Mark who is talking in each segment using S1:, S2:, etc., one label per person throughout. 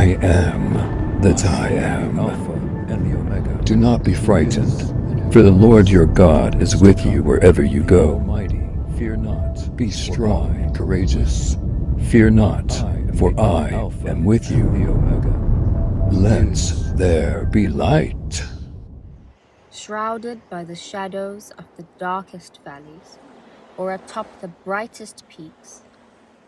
S1: I am that I am. Alpha and the Omega. Do not be frightened, for the Lord your God is with you wherever you go. Almighty, fear not. Be strong and courageous. Fear not, for I am with you. The Omega. Let there be light.
S2: Shrouded by the shadows of the darkest valleys, or atop the brightest peaks,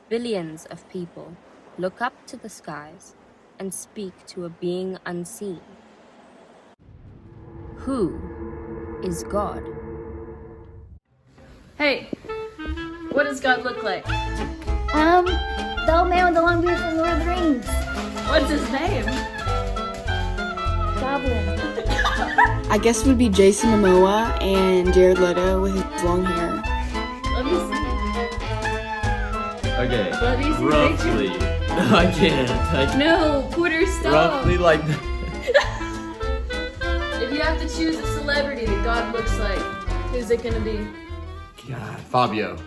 S2: billions of people look up to the skies and speak to a being unseen. Who is God?
S3: Hey, what does God look like?
S4: The old man with the long beard from Lord of the Rings.
S3: What's his name?
S4: Goblin.
S5: I guess it would be Jason Momoa and Jared Leto with his long hair.
S3: Let me see.
S6: Okay,
S3: Let me see
S6: roughly. No, I can't.
S3: No, Porter, stop.
S6: Roughly like
S3: If you have to choose a celebrity that God looks like, who's it gonna be?
S6: God, Fabio.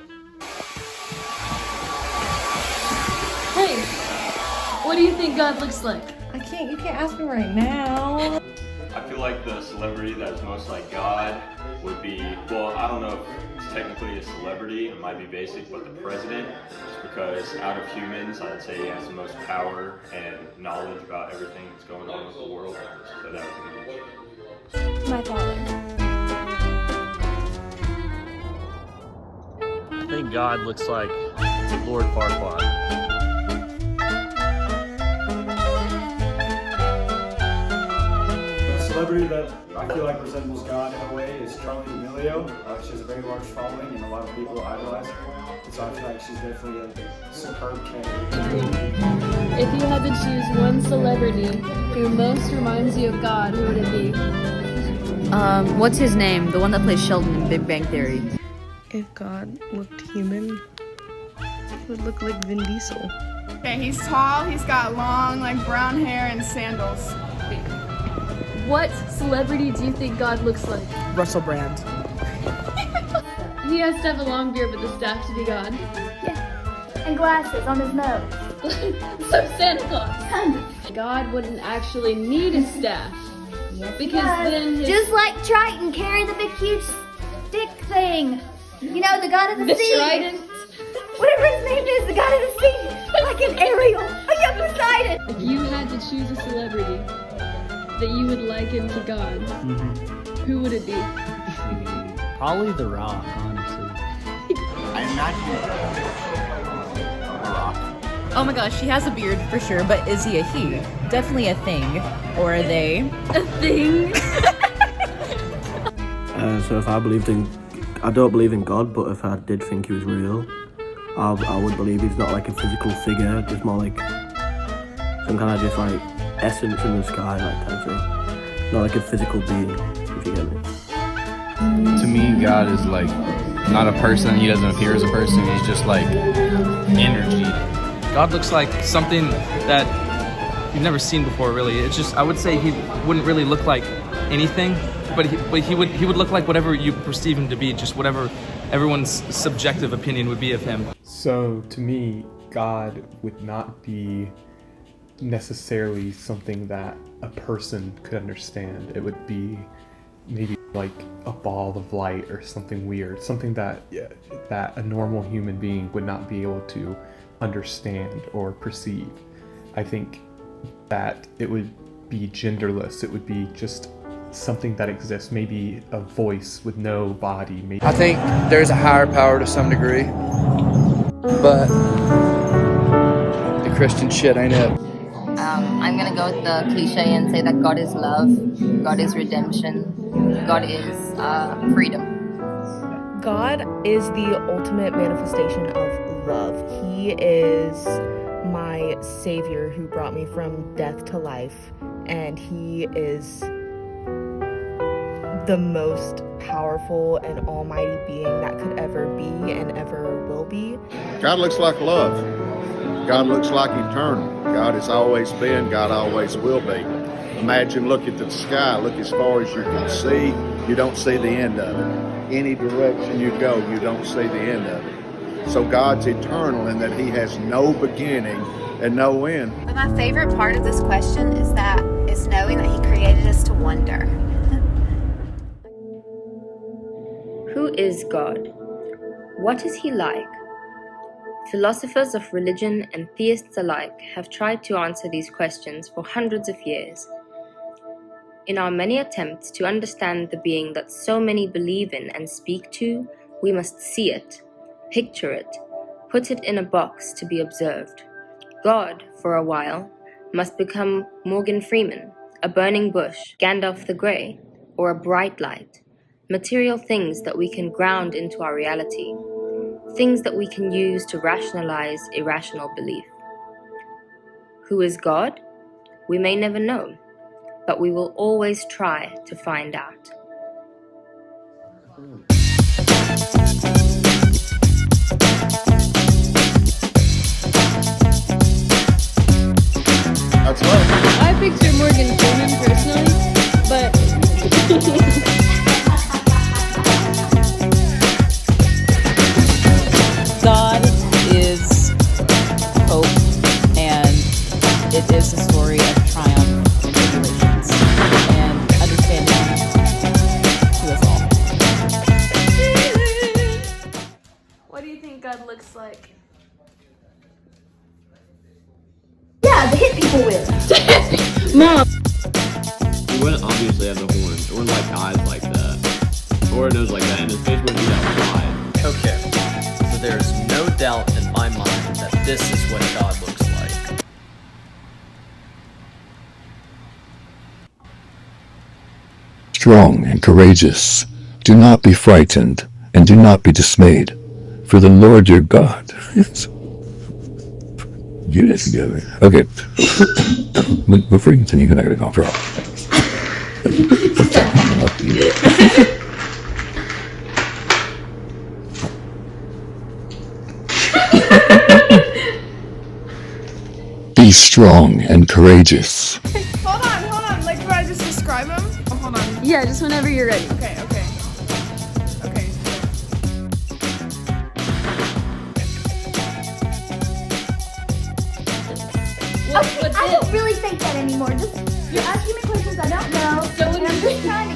S3: Hey, what do you think God looks like?
S7: You can't ask me right now.
S8: I feel like the celebrity that is most like God would be, well, I don't know if it's technically a celebrity, it might be basic, but the president, just because out of humans, I'd say he has the most power and knowledge about everything that's going on with the world, so that would be
S4: My father.
S9: I think God looks like Lord Farquaad.
S10: A celebrity that I feel like resembles God in a way is Charlie D'Amelio. She has a very large following and a lot of people idolize her. And so I feel like she's definitely a superb candidate.
S3: If you had to choose one celebrity who most reminds you of God, who would it be?
S11: What's his name? The one that plays Sheldon in Big Bang Theory.
S7: If God looked human, he would look like Vin Diesel.
S12: Okay, he's tall, he's got long, like brown hair and sandals.
S3: What celebrity do you think God looks like?
S11: Russell Brand.
S3: He has to have a long beard, but does that have to be God?
S4: Yeah. And glasses on his nose.
S3: So Santa Claus. God wouldn't actually need a staff.
S4: Yes,
S3: because then his...
S4: Just like Triton carrying the big huge stick thing. You know, the god of the sea.
S3: Trident.
S4: Whatever his name is, the god of the sea. Like an Ariel. A young Poseidon.
S3: If you had to choose a celebrity that you would liken to God, who would it be?
S9: Probably The Rock, honestly.
S6: I imagine The Rock.
S11: Oh my gosh, he has a beard for sure, but is he a he? Definitely a thing. Or are they?
S3: A thing?
S13: So if I don't believe in God, but if I did think he was real, I would believe he's not like a physical figure, just more like some kind of just like essence in the sky, like type thing. Not like a physical being, if you get me.
S14: To me, God is like not a person. He doesn't appear as a person. He's just like energy.
S9: God looks like something that you've never seen before, really. It's just, I would say he wouldn't really look like anything, but he would look like whatever you perceive him to be, just whatever everyone's subjective opinion would be of him.
S10: So to me, God would not be necessarily something that a person could understand. It would be maybe like a ball of light or something weird, something that a normal human being would not be able to understand or perceive. I think that it would be genderless. It would be just something that exists, maybe a voice with no body. Maybe.
S15: I think there's a higher power to some degree, but the Christian shit ain't it.
S11: I'm gonna go with the cliche and say that God is love, God is redemption, God is freedom.
S7: God is the ultimate manifestation of love. He is my savior who brought me from death to life, and he is the most powerful and almighty being that could ever be and ever will be.
S16: God looks like love. God looks like eternal. God has always been, God always will be. Imagine, look at the sky, look as far as you can see, you don't see the end of it. Any direction you go, you don't see the end of it. So God's eternal in that he has no beginning and no end.
S4: But my favorite part of this question is knowing that he created us to wonder.
S2: Who is God? What is he like? Philosophers of religion and theists alike have tried to answer these questions for hundreds of years. In our many attempts to understand the being that so many believe in and speak to, we must see it, picture it, put it in a box to be observed. God, for a while, must become Morgan Freeman, a burning bush, Gandalf the Grey, or a bright light, material things that we can ground into our reality, things that we can use to rationalize irrational belief. Who is God? We may never know, but we will always try to find out.
S16: That's right.
S3: I picture Morgan Freeman personally, but
S17: God is hope, and it is a story of triumph and tribulations and understanding to us all.
S3: what do you think God looks like?
S4: Yeah, to hit people with.
S3: Mom!
S6: He wouldn't obviously have no horns, or like eyes like that, or a nose like that, and his face wouldn't be that wide.
S18: Okay, so there's no doubt in my mind that this is what God looks like.
S1: Strong and courageous. Do not be frightened, and do not be dismayed, for the Lord your God is... Get it together. Okay. Before you continue, I'm going to go for Be strong and courageous.
S12: Hold on. Like, do I just describe him? Oh, hold on.
S3: Yeah, just whenever you're ready.
S12: Okay.
S4: I don't really think that anymore. Just you're asking me questions I don't know.
S3: So what
S4: and I'm just trying to